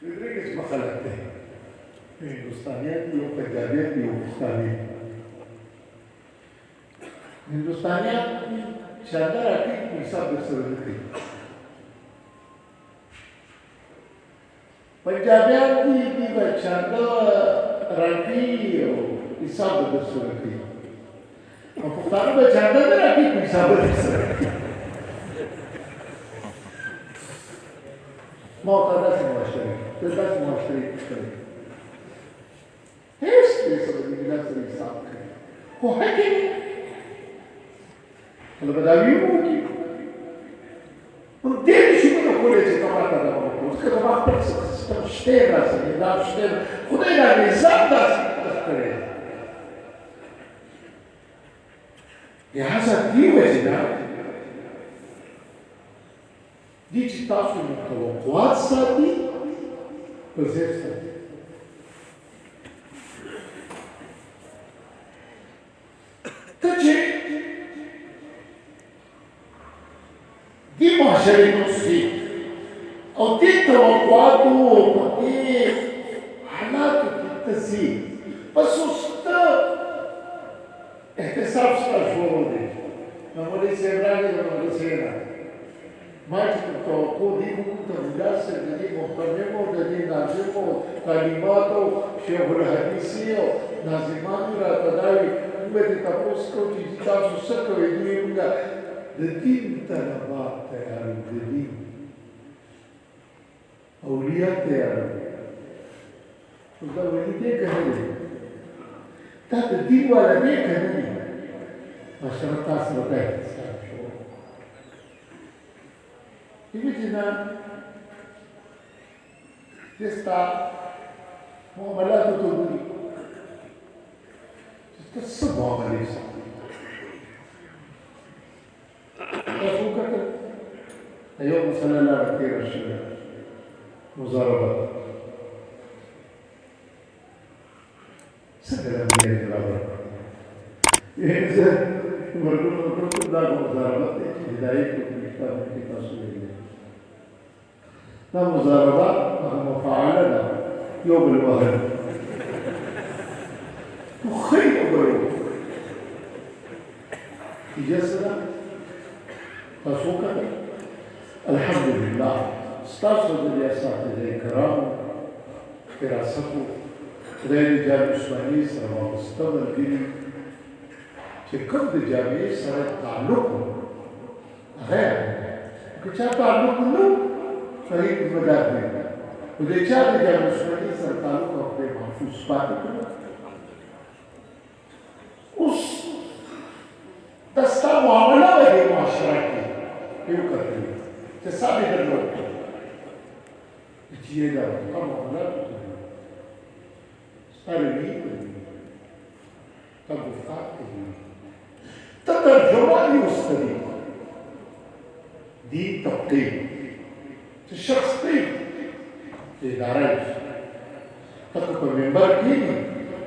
تدري ايش مخلته हिंदुस्तानियत भी हो पंजाबियत भी हो पाकिस्तानी हिंदुस्तानियत शानदार आती हिसाब से होती पंजाबियत की शानदार राती हिसाब से होती और पुख्तान में शानदार राती हिसाब से होती मौका दस मुआशरे करें Este sobre liderança de Estado. Correto? Ela vai dar aqui. Não tem que ir no colete de tomar cada uma coisa. Porque tomar estão externas, unidades externas. Quando é analisada das coisas. E a razão de digital sobre o colocado sabe, pois é. Dimosharemos-se ao título ao quadro porque Hanato Kitasi assusta este sabe se faz volante não vou dizer nada não vou dizer nada mas o código da mudança de comportamento de nascimento animado sobre a hadisio nascimento da daí meditação que digital o século e الدين تنبات يا رب الدين أولياء يا رب وقالوا لي كهذي تحت الدين ولا بيك هذي ما شرط أصل بيت يجينا تستا معاملات تقولي تستا معاملات اليوم مثلا لا كثير الشباب مزاربات سهل أمنية الأمر إذا مرقون لا مزاربات بداية كتاب رسول الله لا مزاربات مفاعلة يوم الوهن وخير أبرو يجسنا فسوكا الحمد لله استاذ الرئاسات الكرام دراسته غير جامع اسماعيلي سره مستوى الدين كم جامع سره تعلق غير كذا تعلق له صحيح المدارس وده جامع اسماعيلي سره تعلق في محفوظ باطل उस दस्ता मामला है माशरा की क्यों करते हैं तो साबित कर लो ये ना का मामला तो सारे नहीं तब गुफ्तार तो तर्जुमा ही उस तरीके दी तब्दील तो शख्स पे इदारा तक कोई मेंबर की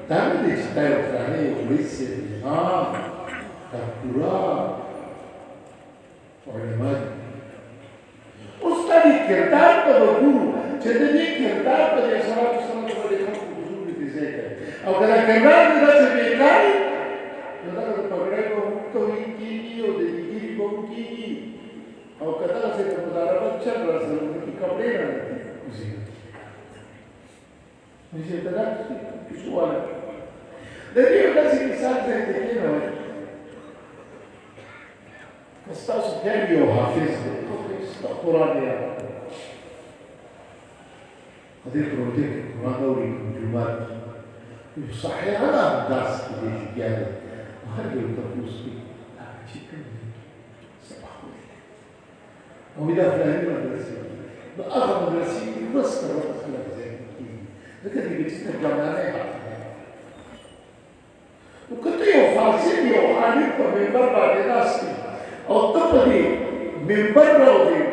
दाम देखता है उतराने पुलिस से हाँ पूरा और इमाम उसका भी किरदार का गुरु जितने किरदार का जैसा तो समझ को देखो गुरु भी दिसे है और अगर किरदार इधर से बेकार तो अगर पकड़े को तो इनकी और देगी को की और कथा से तो मुदारबत चल रहा है उनकी कपड़े ना उसी मुझे पता कुछ हुआ देखिए कैसे इंसान से देखिए ना استاذ داريو حافظ القران يا هذه البروتين القران دوري الجمعات صحيح انا درس في الجامعه وهذا التفوس فيه شكرا صباح الخير وإذا فلان مدرسة بأغلب مدرسة يبصر وتخلق زي لكن اللي بتترجم عليها وكنت يوفاسين يوحانيك من بربع لناسك او تقضي من بره ودي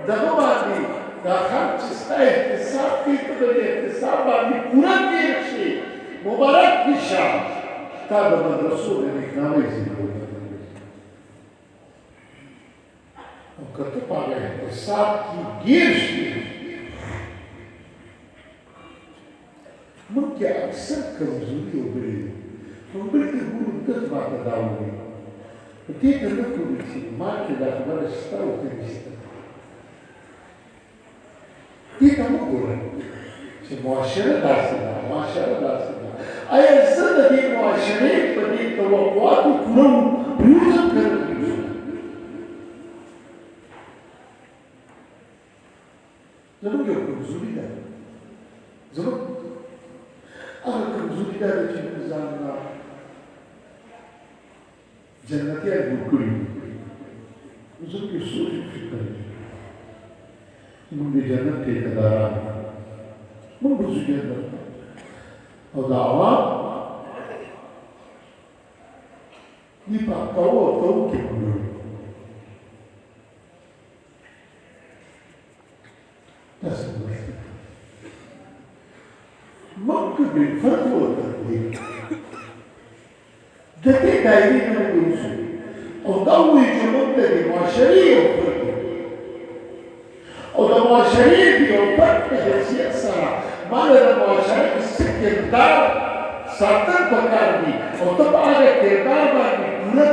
دغماني دا خرج استا احتساب کی تقضي احتساب باندې پورا کېږي شي مبارک دي شه تا د رسول نکنامه زیږو او کته پاره احتساب کی ګیر شي कि अक्सर कमजोरी उभरी उभरी के गुरु तक बात दाऊंगी ते तक कुछ मां के दाखला रिश्ता होते रिश्ता ते कम बोला से मुआशरा दासना आया ज़िंदगी मुआशरे पदी तवक़्क़ुआत कुरम यूज़ कर ज़रूर क्यों कमजोरी है ज़रूर अगर कमजोरी है तो चीज़ जानना जन्नतिया गुरुकुल ज़रूर क्यों सोच फिक्र मुझे जन्नत के कदारा मुझे जन्नत और दावा ये पाकाओ तो क्या बोलो मक्के में फर्क होता है जैसे डायरी में दूसरे और तब वो इजमते की माशरी ऊपर और तब माशरी भी ऊपर पे हैसियत सारा माले तब माशरी किसी किरदार सातर पकार दी और तब आगे किरदार बाकी पूरा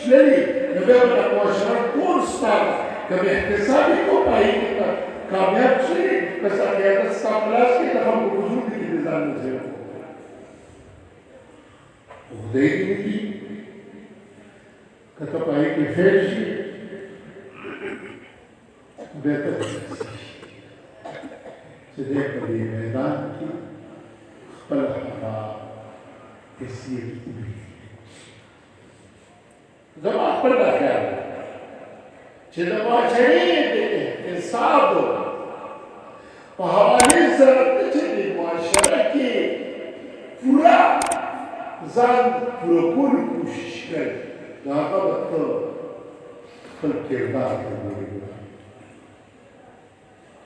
शरीर नबी तब माशरी कौन स्टार कभी एहतसाबी को पाई कितना कामयाब शरीर कैसा क्या था स्टापलास की तरह हम बुजुर्ग की निजाम में थे उदयी की कथा पाई की फेरशी बेहतर सिद्धे कभी मैदान की पलहरा किसी की जब आप पर रखा है चिल्लावा चाहिए इंसाफ हवाले जरूरत चाहिए माशरा की पूरा जान पूरा पूरी कोशिश कर दागा बत्तो फल किरदार करेगा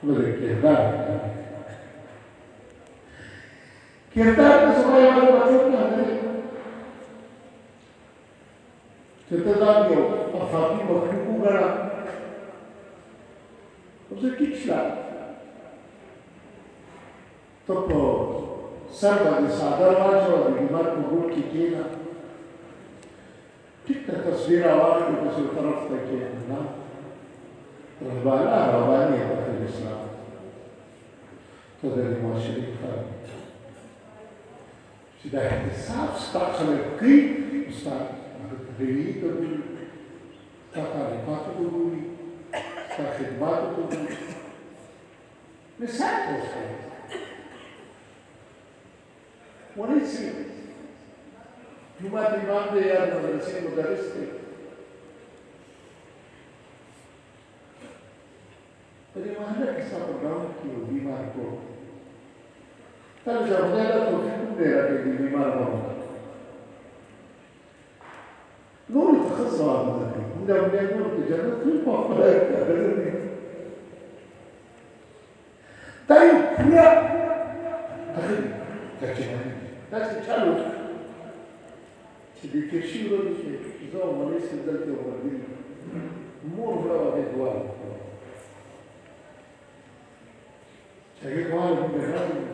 मुझे किरदार का समय वाले बच्चों के अंदर चित्रदार जो अफाकी मखलूक को गड़ा उसे किचला तो सर्व साधारण और बीमार को रोक की केना ठीक तस्वीर आवाज को किसी तरफ तक के ना रहबाना रहबानी है तो इस्लाम तो दर मुआशरे का सीधा साफ साफ समय कई उसका रेली तो भी तारीफात तो भी खिदमत तो भी मिसाल तो उसका ونسي جمعة الإمام ده يا المدرسين مدرسة فالإمام ده كسب الرام كيو बीमार को तब जब मेरा तो फिर दे रहा है कि बीमार हो नूर तखصص على ذلك عندما نقول تجرد كل ما قرأت أبدا طيب يا تخيل تجرد Znači, čalo, če bi kešilo, če zelo malesi zdajte obradili, mor vrava ne dvara. Če je hvala bi me radili,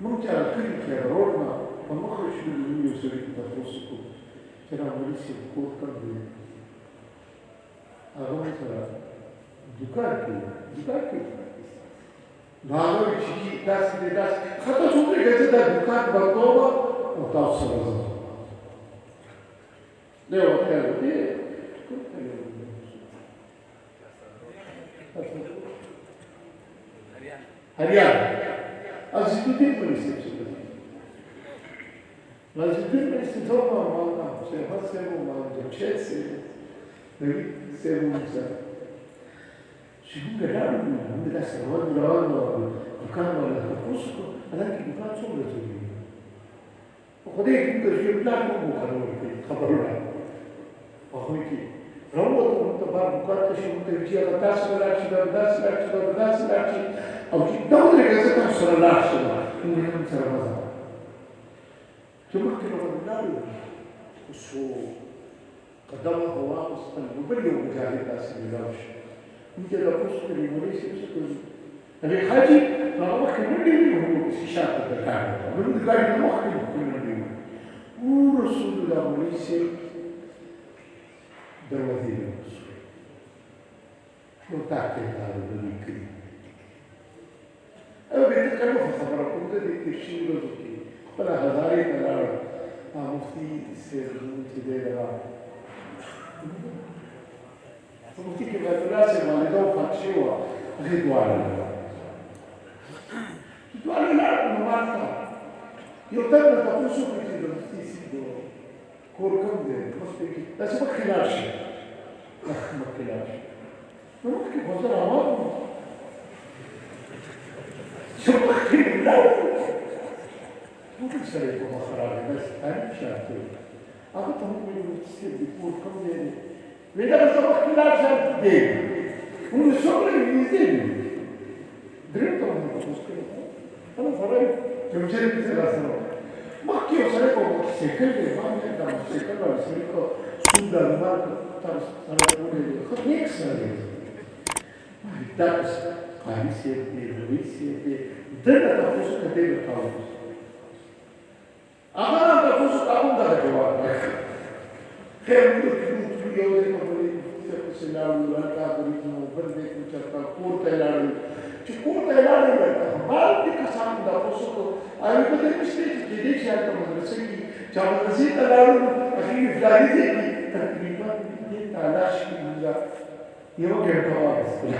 mrtja rakili, ki je rodna, pa mohaš bi ljubili v sredi na prosuku, če nam malesi v kotkam bi. A vam se dukarki. नालों की चीज़ दस खत्म होने के बाद दुकान बंद होगा और ताऊ समझ ले वो क्या होती है हरियाणा आज इतनी बड़ी सिचुएशन आज इतनी बड़ी सिचुएशन मालूम से हर से वो मालूम जो चेक से नहीं से वो इंसान Sicuro non deve essere un lavoro di campo da posto, anche di faccio un esempio. O quando che si parla con calore, caparora. O quindi, non ho tutto barco, quanto si può dire da tasca, oggi dopo le cose non sono lasciate, quindi non sarà mai. Cuma kita benar, so kadang hawa ustan beri ujar kita sendiri. Mungkin lepas dari Malaysia seperti ابي حاجي ما وقت من دي هو شاطر بالكامل من قال له وقت من دي ورسول الله وليس دروازي الرسول وتعطي هذا الذكر ابي تكلم في خبركم ده الشيء ده ولا هزاري ترى مفتي سير تدير مفتي كيف تناسب والدهم فتشوا غدوان غدوان لا نمارتا يوتر تقوسو في المفتي سيدو كوركم ده مفتي بس ما خلاش ما خلاش ممكن وزر عوام شو خلاش ممكن شريكو مخرج بس أنا شاطر أقول تمام تصير بكوركم ده وإذا بس ما خلاش ده والشغل يزيد دريتو مشكلة أنا فريق تمشي بثلاثة ما كيو سريكو سيكل ما عندنا سيكل ولا سريكو سودا ما ترى سريكو خليك سريك ما يدرس قايسية دنا تفوز كتير كاوس أنا تفوز كاوس ده جواب خير من يوم ما سلام لك بريتنا وبردك وشرطة كور تيلاري كور تيلاري بال بكسام دافوسكو أنا بدي مشتري جديد شيء كمدرسة كي جامدرسة تيلاري أخي فلاني تيجي تقريبا دي تلاش كذا يوم كهرباء بس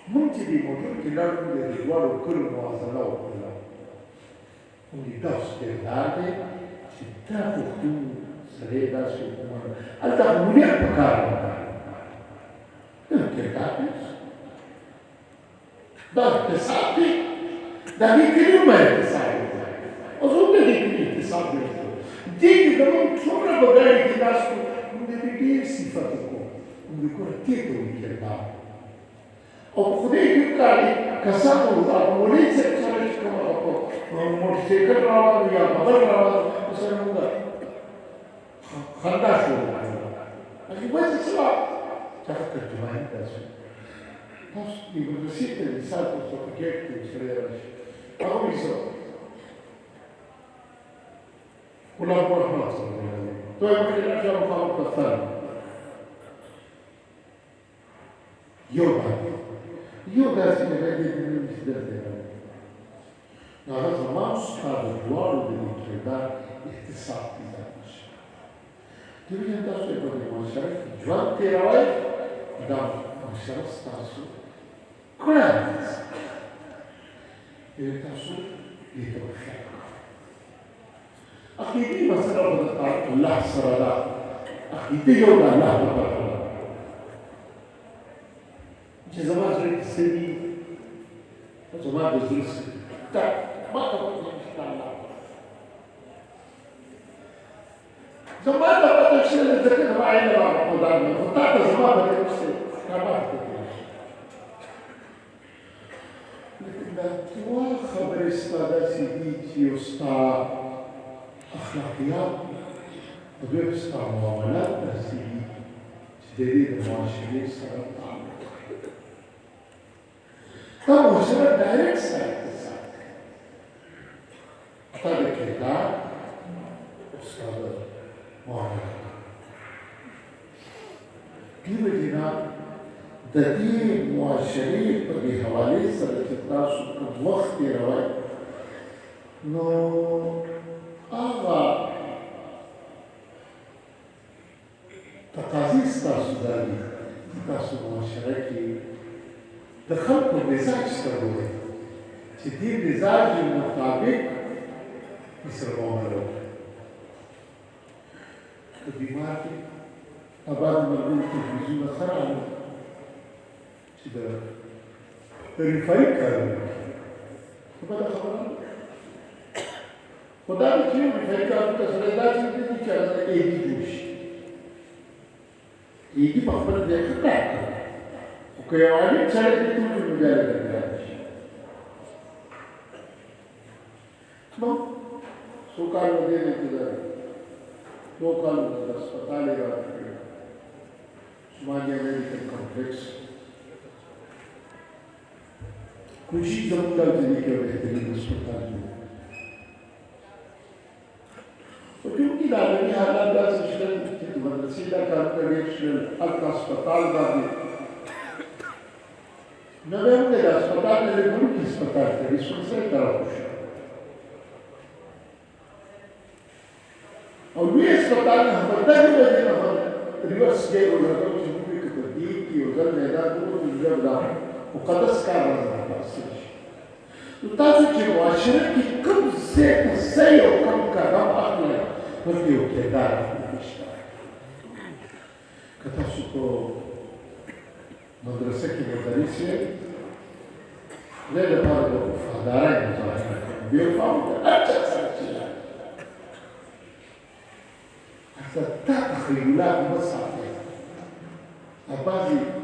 ممكن دي موجود كلام من الجوار وكل مواصلة وكلها ونقدر تيلاري تتابع سريدا سوكمان أنت مليح بكار كتابس ده تسابي ده كل ما يتسابي أظن ده كل تسابي دي كمان ثم بدأ يتناسب من دي صفاتكم من كل تيتو كتاب أو خدي كتابي كسامو ده وليس كسامي كما أقول مرتكب راوي يا بدر راوي وسلمنا خلاص لكن وين الصلاة؟ تاخذ ترجمة تاسو بس يبرسيت الرسالة الصوتية تشريعش أو يسوع ولا بروح مصر تو يمكن الأشياء مخالفة الثانية يوغا سيبادي من المسدد هذا زمان هذا الدوار اللي يتردد اختصاص Diminuindo a sua economia, João Terói dá um espaço claro. Ele está sobre o أكيد مثلا الله سردا أكيد يوم الله تبارك جزمان زريت سني جزمان زريت تا ما تقول الله زمان تبغى تشيل الذكر ما عينه ما قدامنا وتعطى زمان بتمشي كمان لكن لا خبر استاذ سيدي يستا أخلاقيات وغير استا معاملات سيدي تدريب المعاشرين سرطان طب وشرط دايركت سايت طب الكتاب استاذ معاملات دي وجهنا د دې معاشري په حواله سره چې تاسو کوم وخت راوړئ نو هغه تقاضي ستاسو داري تاسو معاشره کې د خلکو مزاج سره وي چې دې مزاج مطابق سره معامله وکړي که بیمار دی بعد مرغوب تلویزیون خراب چې د ریفای کارونه په دا خبره خدا دې چې ریفای کارونه سره دا چې دې چې هغه ایږي جوړ شي ایږي په خپل ځای کې کار کوي خو که یو عالم سره دې ټول مجال کوي نو څو کال ودې کې دا دو کال د هسپتال راځي Somalia Medical Complex. खुशी जमूंगा जिंदगी के बेहतरीन अस्पताल में तो क्योंकि दादी हालात का सिस्टम मदरसीदा काम करने अल्लाह अस्पताल का भी नवे में अस्पताल में लेकिन अस्पताल के रिसोर्स से तरफ और ये अस्पताल में हम बता भी बजे ना हम रिवर्स के और लगभग चुनने के प्रतीक की उधर मैदान को जब दाम मुकद्दस का रहा तो ताकि कि वाशर की कम से सही और कम का रब अखले बल्कि वो केदार कथा सुको मदरसे की मदरस से ले लेपार को फादारा है मुझे बेफाम अच्छा चीज़ ऐसा तख़यलुलात मसाले अबाजी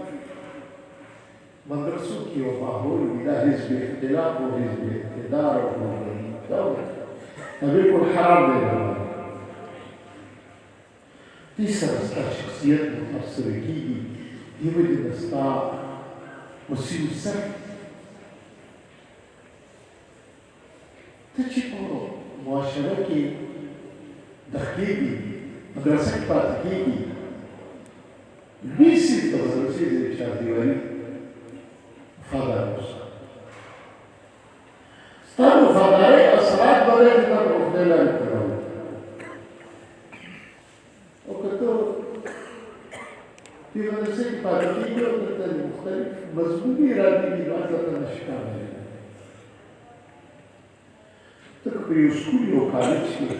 मदरसों की वो माहौल बिना हिज़्ब इख्तिलाफ और हिज़्ब इक़्तिदार और क्या होता है नबी को हराम दे रहा है तीसरा शख्सियत मुतासर की ये वजह दस्ता वसीम सर तचिपो मुआशरा की दखीली मदरसा की पातकीली बीसी तवज़ुसी से शादी वाली फादर मुसा तब फादरे असरात वाले जितना रोकने लगे करो और कहते कि मदरसे की पातकीली और कहते मुख्तलिफ मजबूती इरादी की बात का नशिका है तो कोई स्कूल या कॉलेज की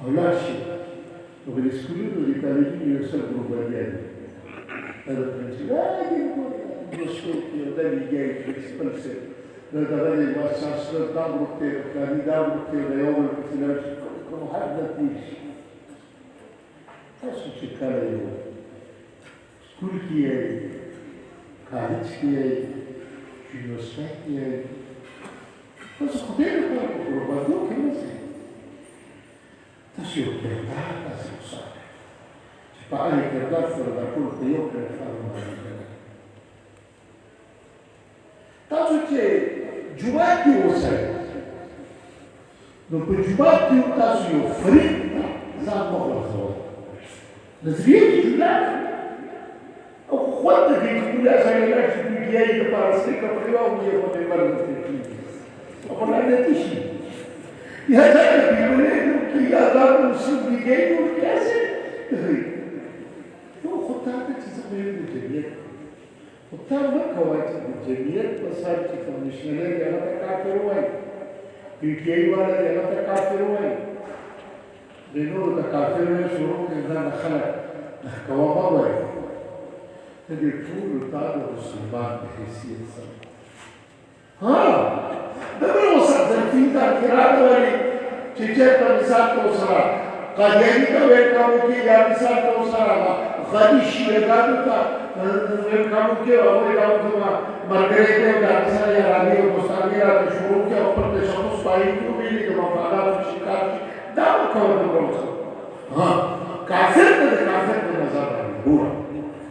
औलाद से तो कोई स्कूल तो कॉलेज की यूनिवर्सिटी ग्रुप बन गया स्कूल की उधर ही गई प्रिंसिपल से दरअसल एक बार शास्त्र दाम रुकते गाड़ी दाम रुकते रयोगल किसी ने को हर नतीज ऐसे चिक्का रहे हो स्कूल की है कॉलेज की है यूनिवर्सिटी की है बस खुदे को बातों के में से तस्वीर के बाद ऐसे सारे पानी के बाद फिर दाखल किया के फार्मा ताकि के जुबान की ओर no जुबान की ताकि वो फरीक ज़ात मौला हो नज़रिए की जुबान और खुद की जुबान से लेकर जुबान ये पास से कपड़े और ये होने वाले थे अपना नतीजा यह जाके बिल्कुल कि आज़ाद मुस्लिम भी गए और कैसे तो खुदा के चीज़ में जमीयत खुदा में कवायद जमीयत बसार की कमिश्नर यहाँ तक काफिर हुआ है पीटीआई वाला यहाँ तक काफिर हुआ है दिनों तक काफिर में शुरू के अंदर नखला कवामा हुआ है तभी फूल उतार मुसलमान की हैसियत सब हाँ दबे वो सब ज़मींदा किरात वाली चीज़ें पर मिसाल तो सरा कादियानी का वेलकम की या मिसाल तो सरा ख़ादिशी वेलकम का वेलकम के और वेलकम तो मरगरे के डांसर या रानी और मुस्तानी या तो शुरू के ऊपर के शब्द पाई क्यों भी नहीं तो मफ़ादा और शिकार दाव कवर तो बोलता हाँ काफिर तो नज़र आ रही बुरा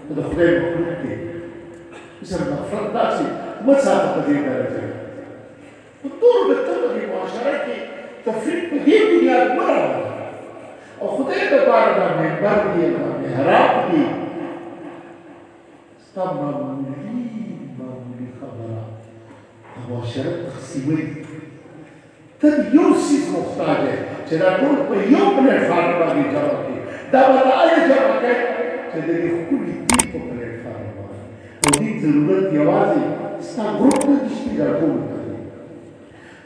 तो खुदा मखलूक के इस नफ़रत दासी मसाला तदीर करते हैं الدور بالطبع معاشرة की तफरीक ये दुनिया बड़ा और खुदा के बारे में बर दिए में हराब दी सब मामूली खबरा معاشرة तقसीमी तब यूसी मुख्ताज है चला कौन पे यूं प्लेटफार्म पर भी जमा की दावत आए जमा के चले खुली दी को प्लेटफार्म पर और दी जरूरत की आवाज़ इसका ग्रुप में जिसकी जरूरत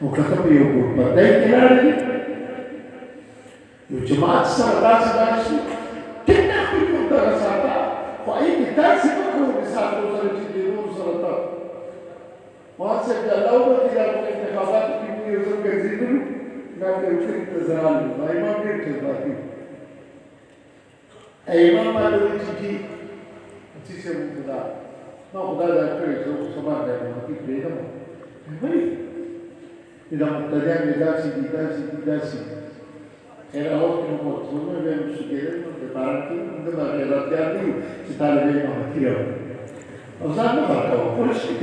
وكتب يقول بدأت كلامي وجماعة السردات داشي كنا كل يوم دراسات وأي كتاب سبقوا بساعة وصل جديد وصلت ما سجل لو بدي أقول انتخابات في ميوزم كزيدو ما كنت تزرع ما يمام كتير أيام ما لو تيجي تيجي مقدار ما مقدار ذكر يسوع سبحان الله ما تيجي بينهم بني إذا مبتدأ بداسي era ottimo molto noi abbiamo suggerito preparati da realtà di città le malattie usando fatto pure si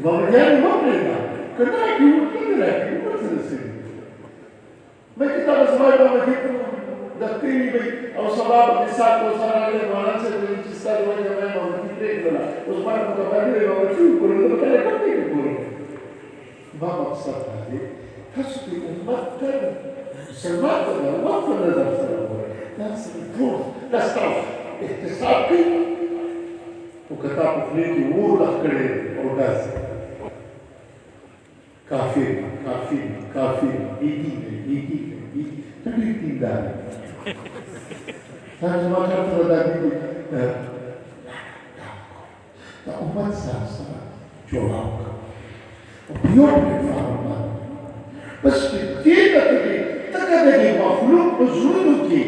بابجاني ما پرېږده که نه راکړي ورته نه راکړي ورته رسوي مې ته تاسو ما بابجي د کړي وي او سبا په حساب کو سره راغلی مولانا صاحب وایي چې ستاسو وجه مې بابجي پرېږدله اوس ما په تبادله بابجي وکړو نو په کله کوم کې ګورو ما مقصد دی تاسو ته امت ته مسلمان ته د امت په نظر سره وګورئ دا ټول دا ستاسو احتساب کوي او که تا په خولې کې اور لخ کړی او داسې کافر ایدي ته ډېر دیندار دا زما چاته دا دي دا امت سره جوړه وکړه او یو پلېټفارم باندې بس دې ته ته که د دې مخلوق په زړونو کې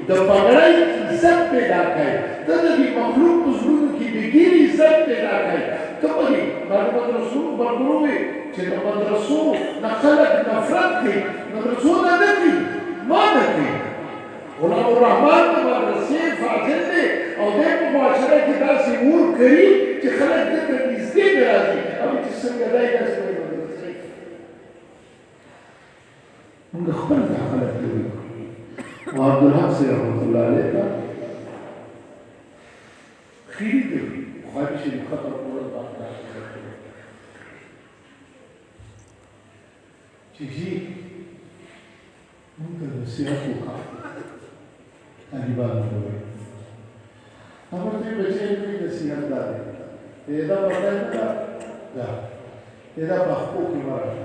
د پګړۍ عزت پیدا کړئ ته د دې مخلوق په زړونو کې د ګیر عزت پیدا کړئ ته وایي محمد رسول برګرو وي چې د مدرسو نه خلک نفرت کوي مدرسو نه نه کوي ما نه کوي غلام الرحمن د مدرسې فاضل دی او دی په معاشره کې داسې اور کوي چې خلک ده ته نږدې نه راځي او چې څنګه دی داسې وایي مدرسې موږ خپل دا خلک کوي او عبدالحق صاحب رحمت الله علیه ته خیری دی بخاري شریف ختم کړل باندې چې جی موږ ته نصیحت وکړه طالبانو ته وایي هغه ته بچی کوي نصیحت دا دی دا ورته نه دا دا په خپل کې راځي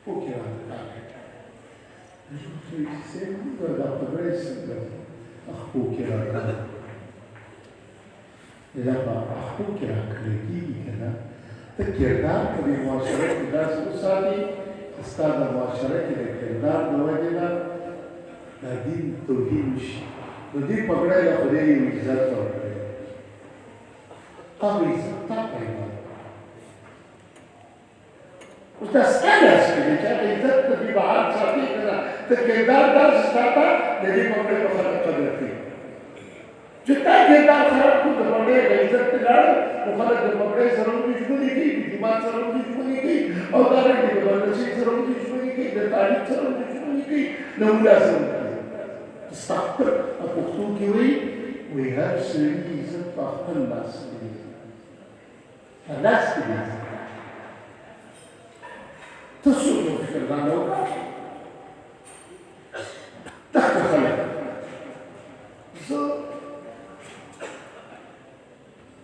پوکي راځي چې موږ دا په برېس خپل کې راځي دا په خپل کې راځي کنه ته کردار په معاشره کې داسې وساتي ستا د معاشره کې د کردار د وجې نه د دین توهین وشي نو دې پګړۍ له خدای یو عزت ورکړي هغه عزت تا پیدا اوس دا سکالاس کې چې د عزت په دې بهار ساتي کنه ته کردار داسې ساته د دې پګړۍ په خلک قدر کوي چې تا کردار خراب کړو د پګړۍ د عزت ته لاړ نو خلک د پګړۍ سره ورژغلي کوي د جومات سره ورژغلي کوي او دا رنګ د مدرسې سره ورژغلي کوي د تعلیم سره ورژغلي کوي د مولا سره استغفر پښتو کې وی هر سړي عزت په خپل لاس کې دی لاس کې دی تاسو نو فکر باندې وکړئ تحت خلک زه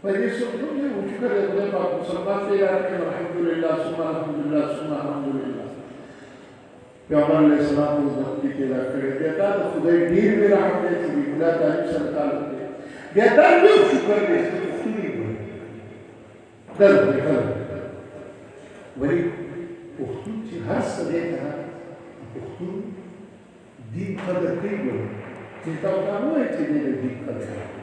په دې څه ډول یو چې کله د پاک مسلمان پیدا کړم الحمدلله ثم الحمدلله ثم الحمدلله پیغمبر علیه السلام په ځکه پیدا کړی بیا دا د خدای ډیر وی رحمت دی چې مولا تعالی سره تعلق دی بیا دا یو شکر دی چې خدای وي درته کړه ولی پښتون چې هر څه دی کنه پښتون دین قدر کوي چې تا وایي چې دې قدر کوي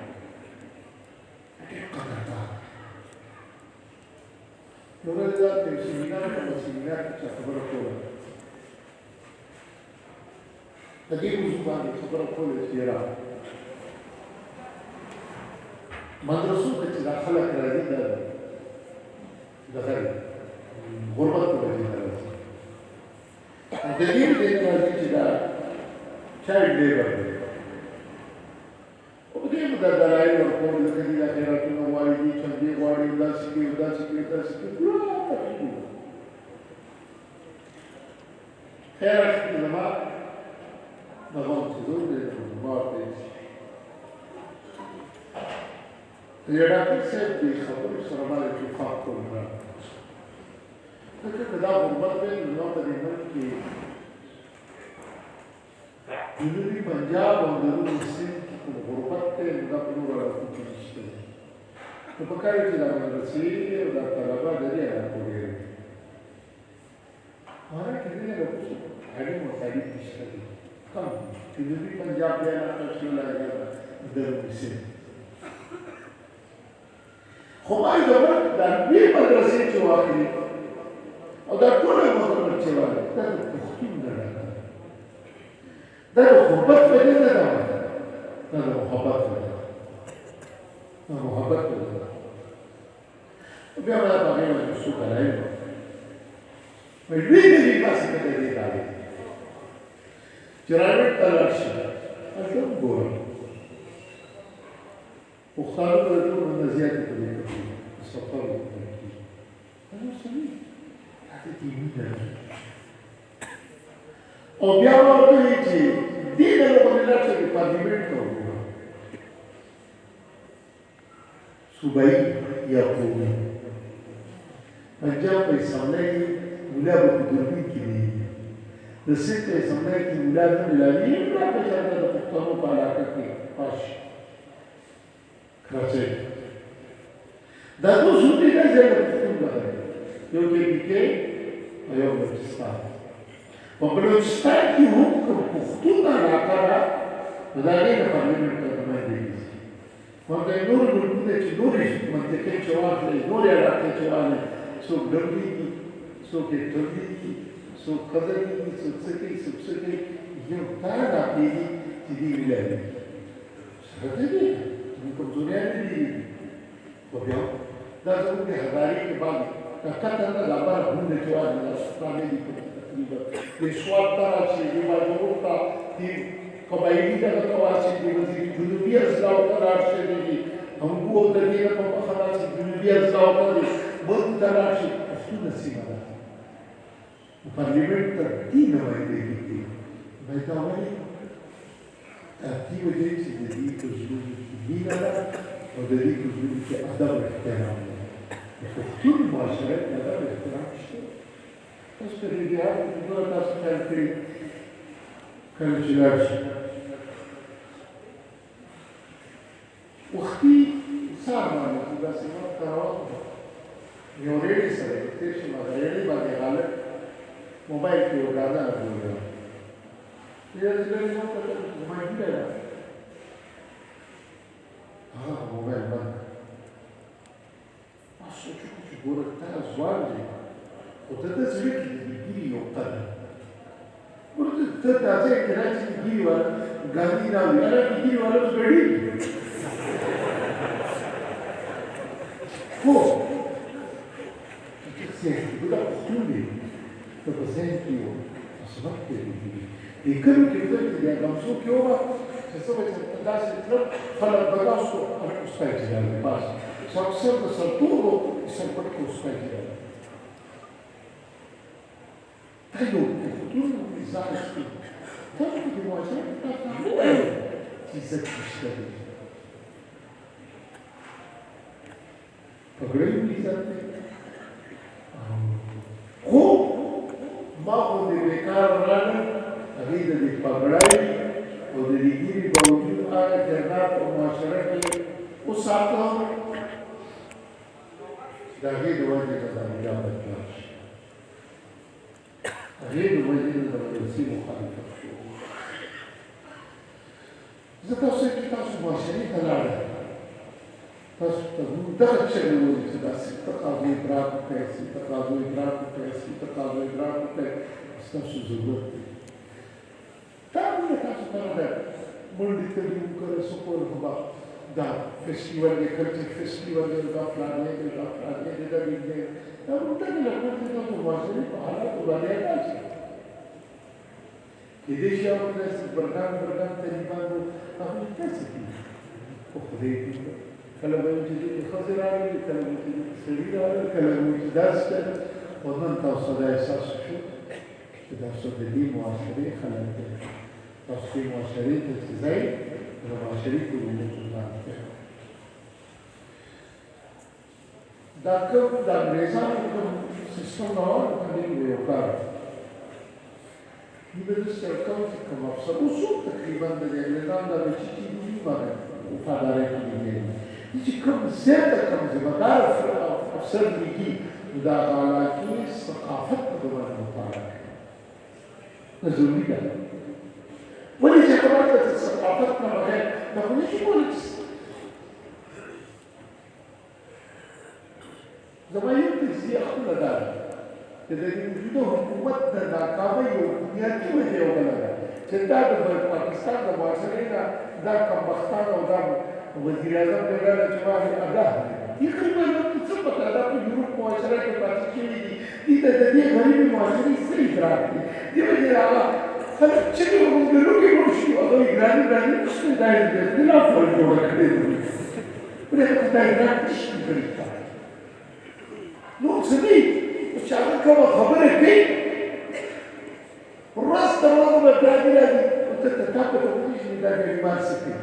نو دا د سیمینار په سیمینار کې خبره کوله د دې موضوع باندې خبره کوله چې را مدرسو کې چې خلک راځي د غیر غربت په وجه راځي د دې راځي چې دا چایلډ لیبر دی او دې د دلایل ورکول د دې د خیراتونو والدي چې دې غواړي داسې کې خیرات کې زما نظام حضور دې بار دې یې ډاکټر صاحب دې خبرو سره باندې اتفاق کوم را دا غربت دې نو په دې ملک کې جنوبي پنجاب او جنوبي سند غربت ته دا په نور راځي نو په کار کې دا مدرسې او دا طلبه د دې راکوي هغه کې دې له کوڅه هغه مختلف نشته کوم چې دې پنجاب یا تاسو لایي د روسي خو ما دا دې مدرسې چې واخلي او دا ټول مدرسې چې واخلي دا پښتون دا محبت په دې نه دا محبت په دې محبت په دې بیا ما باندې ورته څه کوي مې دې دې پاسه ته دې راځي چې راوړل تلل شي اته ګورم وخاله د ټول نزيات په دې کې سفر وکړي نو سمي هغه دې مینه او بیا ورته چې دې له باندې چې پارلیمنت ته وګورم صوبایي یا قومي پنجاب په اسمبلی کې ولا په دوربین کې دي د سیټ په اسمبلی کې ولا نه لري نه په چاته د پښتنو په علاقه کې پاش کراچۍ دا دوه سوټي نه ځای په پښتون باندې یو کې او یو بلوچستان په بلوچستان کې هم پښتون علاقه ده دا یې په پارلیمنت کې باندې مګر نور ملکونه چې نورې منطقې چې واخلي نورې علاقې چې واخلي څوک ډنډي دي څوک یې ټولي دي څوک قدر دي څوک څه کوي څوک څه کوي یو تار علاقې دي چې دي ویلې سره دي موږ کمزوريان دي خو بیا دا زموږ د هزارې کې باندې دا کته نه لا بار هم نه جواب نه ستانه دي تقریبا د شواب تر چې دی باندې ورته دي قبایلی دا تواسي دي وزیر جنوبي اسلام قرار شوی دي هم وو د دې په خبره چې جنوبي اسلام قرار بل قرار شي څه سیمه ده پارلیمنت ته دې نه وایي دي باید دا وایي ترتیب دې چې د دې کوزو دي نه او د دې کوزو چې ادب احترام ده ټول معاشره د ادب احترام شته تاسو په دې اړه نور تاسو ته کله چې راشي وختي صار باندې دا څنګه کاروه یو ریډي سره ته چې ما ریډي باندې حالت موبایل کې وګاده راغله یې دې نو ته ما دې را موبایل باندې تاسو چې ګورئ تاسو ځوان دي او ته د ځل کې دې یو قدر ورته ته تاسو کې راځي دې ور ګاندی نه ویل دې ور غړي هو بدا خطولي تبزنتيو أصبحت لي كل كذلك اللي أقامسو كيوما تسوي تداسي تلب فلا بغاسو أنا أستاجي يعني باس سأكسر بسرطورو يسرطورو أستاجي يعني تايو خطولي وميزان سكين تايو دي مواجهة تايو تيزك تشتغل فقرأي ميزان خو ما خو د بیکار راغله هغې د دې پګړۍ او د دې ګیرې باوجود هغه جرګات په معاشره کې وساته د هغې د وجې نه دا بدلا شي هغې د وجې نه د ولسي مخالفت شو زه تاسو چې تاسو معاشرې ته لاړئ تاسو ته دغه چلې وایي چې داسې تقاضا ادراک وکړئ تقاضا ادراک وکړئ تقاضا ادراک وکړئ ستاسو ضرورت دی دا موږ تاسو ته ده منډې ته دې وکړه څه کول خو به دا فیسټیول دی کلچر فیسټیول دی دا فلانې دی دا فلانې دی دا دی دا موږ ته نه کوي تاسو معاشرې په حالاتو باندې راځي کېدای شي هغه داسې برګان طالبانو هغه تاسو دي خو خدای دې کله به چې دې ښځې راغلې کله به چې سړي راغلل کله به چې داسې کړه او نن تاسو دا احساس شو چې تاسو د دې معاشرې خلک دي تاسو دې معاشرې ته چې ځئ د معاشرې په وجود باندې دا کوم د انګریزانو کوم سیستم نه و باندې یو کار دې د سرکم کوم افسر اوسو تقریبا د انګریزانو د چې دې باندې وفاداري کوي چې کوم زیاته کوم ذمہدار افسر دیږي دا علاقې ثقافت په باندې مطالعه کوي ضروري ده ولې چې کومه ثقافت نه بغیر دا خو نشي کولای زما یو تجزیه خپله دا ده چې د موجوده حکومت د ناکامۍ یو بنیادي وجه یو بله ده چې دا د پاکستان د معاشرې نه دا کمبختان او دا وزیر اعظم جنرال چې واحد اګاه غریبانو ته څه پته ده په یورپ معاشره کې پاتې شوي دي د دې غریبې معاشرې څه ادراک دي دې وجې هغه خلک چې موږ لوګي مړ شي هغوی ګرانې نشته دا یې د اختلاف ور جوړه کړې ده پرې ته دا ادراک نشي کړی نو څه دي چې هغه کومه خبره کوي ورځ تر ورځې به ګرانې راځي تا په ته وایي دا ګریبان څه کوي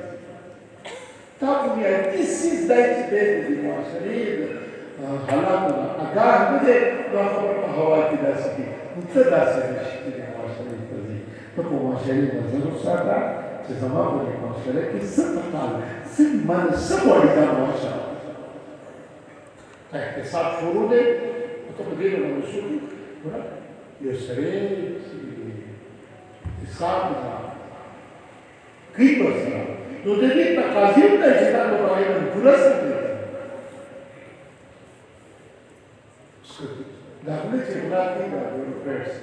تا بنیادي څیز دی چې دی د دې معاشرې د حالاتو نه اګاه نه دی دا خبره په هوا کې داسې کوي نو ته داسې نه شي چې د معاشرې ته ځې ته په معاشرې نظر وساته چې زما په دې معاشره کې څه تقال څه معنی څه غواړي دا معاشره اقتصاد شروع دی ته په دې باندې مسؤل یو سړی چې حساب کوي پر سره نو د دې تقاضې ته چې دا نو راځي پوره سره دا ولې چې بلاکې دا ورپرس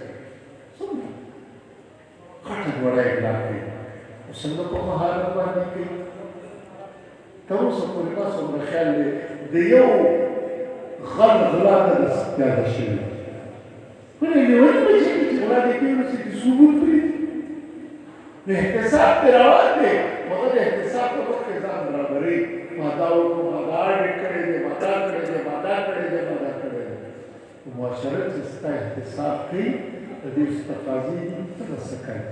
څنګه کاټه وړای بلاکې څنګه په مهارت باندې کوي تر اوسه پورې تاسو د خیال دی یو غلا د استفاده شي ولې نو ولې چې غلا دې کوي چې ثبوت لري نه احتساب پر روان دی مګر احتساب په وخت کې ځان برابرې ما دا وکړو ما دا کړی دی ما دا کړی دی ما دا کړی دی ما دا کړی دی معاشره چې ستا احتساب کوي د دې تقاضې دي ته څه کوي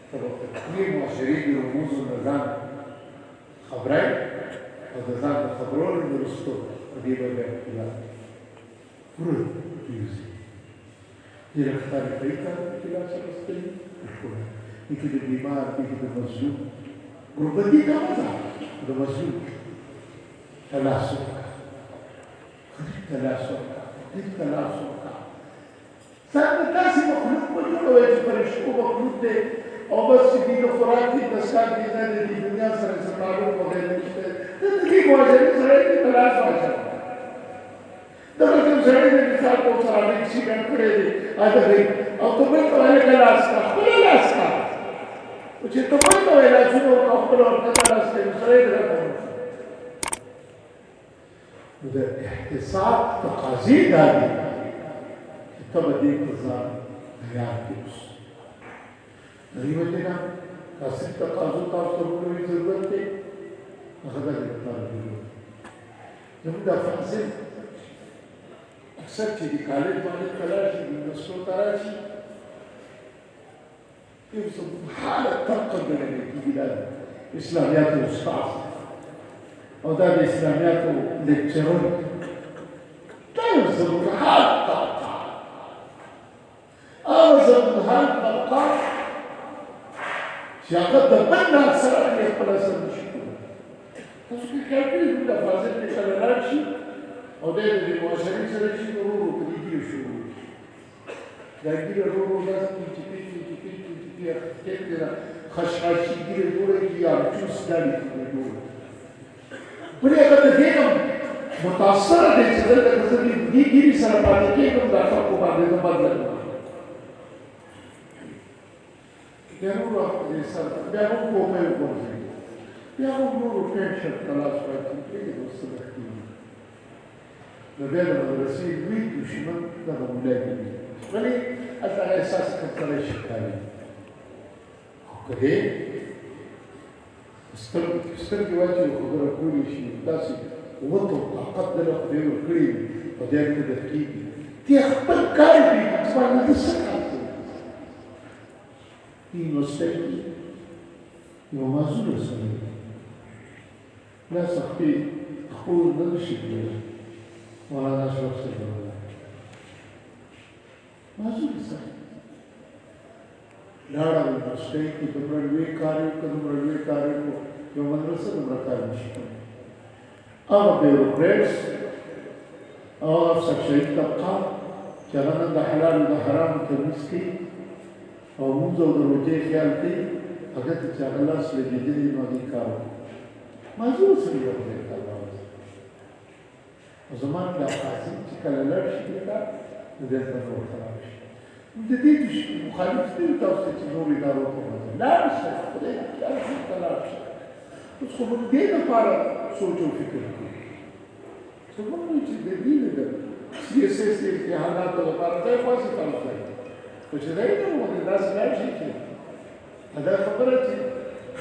ته په دې معاشرې د رموزو نه ځان خبرې او د ځان د خبرونو وروسته په دې باندې اختلاف پوره کېږي دې رفتار کوي کار اختلاف سره ستړي لیکن د بیمار لیکن د مظلوم غربتي کا مزه د مظلوم تلاش وکړه تلاش وکړه څنګه تاسو مخلوق په جوړوي چې فرشتو مخلوق دی او بس چې د خوراک دي د سکار دي نه د دنیا سره تعلق وغیر نشته د دې موجه سره د تلاش وکړه دا کوم سره د مثال په سره د شي باندې کړی دی او ته په توګه تلاش کا چې ته په نو علاج نو خپل ورته راستې سره درته د احتساب تقاضې دي چې ته به دې ځان تیار کړې دغه وجه نه تاسو تقاضو تاسو ته ضرورت دی هغه د لپاره زموږ د فاصل اکثر چې د کالج باندې تلاشي د نسو تراشي يوصل حالة تقدم الجدال إسلاميات الأستاذ أو ده الإسلاميات للترون لا يوصل حالة أوصل حالة شاقد بنا أكثر أن يقبل أسر مشكلة تسوكي كالبيل من دفازل لكالراشي أو ده المعاشرين سرشي نورو تريدي وشورو دايدي رورو لازم تجيبين كده خشخاشي ګیره جوړه کی یا چوس دالي جوړه پرې هغه دې کوم متاثر دي چې دلته څه دي ګیری سره پاتې کېږم دا څه په باندې نه بدل ضرور دې سره بیا هم کومه یو کوي بیا هم نور پېښه تلاش وکړي چې د وسله کېږي نو بیا د رسید وی دښمن د مولای ولی اته احساس کړی شي کله سترګې واچي خبره کولی شي داسې وته طاقت دله خدای ورکړي په دې کې د کېږي ته خپل کار دې ځوانه د څه کار کوي نو ستړي یو مازور سره لا صحبي خپل نه شي کېږي مولانا شرف سره مازور سره لاړه ورسته کې د بروي کارو یو مدرسه د برکار نشي هغه بیوروکرټس او افسرشي طبقه چې هغه د حلال او د حرام تمیز کوي او موږ د روزي خیال کوي هغه چې هغه لاس لګېدلي نو دې کار موضوع سره یو ځای او زمان د قاسم چې کله لړ شي دا د دې په ورته راشي د دې مخالف دي تاسو چې نو ادارو کومه لا څه خدای لا څه اوس خو دې لپاره سوچ او فکر کوي تمام چې د دې د سیاسي امتحاناتو لپاره ځای خاصه کار کوي خو چې دا نه مو دا څنګه شي چې دا خبره چې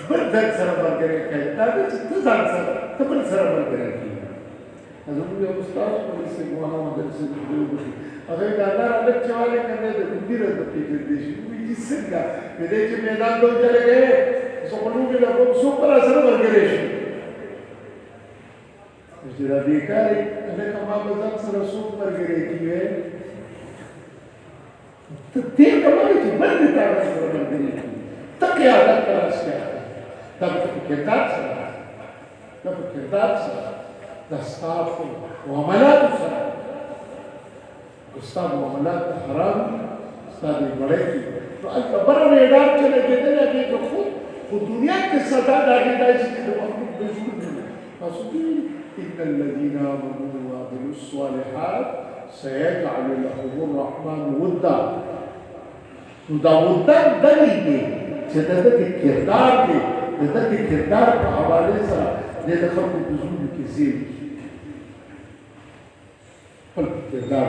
بل ځای سره مرګري کوي دا چې ته ځان سره ته بل سره مرګري کوي زموږ یو استاد په سي محمد درسي دی هغه دا الګ چواله کنه د مدیر د پیژن دي چې څنګه دې چې میدان ته ځلګې څومره له کوم څو پر سره مرګري شي چې دا بیکاري هغه کومه په ځان سره څو مرګري کیږي ته دې کومه چې باندې تاسو سره مرګري تقیا دا تاسو ته کردار سره دا ستاف معاملات سره استاد معاملات حرام استاد بڑے کی تو اکبر میدان چلے گئے لگے تو خود دنیا کے سزا داخل دائی سے جو اپنے بزرگ ہیں فاسدین ان الذين آمنوا وعملوا الصالحات سيجعل لهم الرحمن ودا تو دا ودا دلی دی چې دغه کردار دی دغه کردار په حواله سره د خلکو په زړه کې زیږي خپل کردار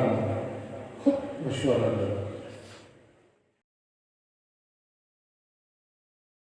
خود مشوره ده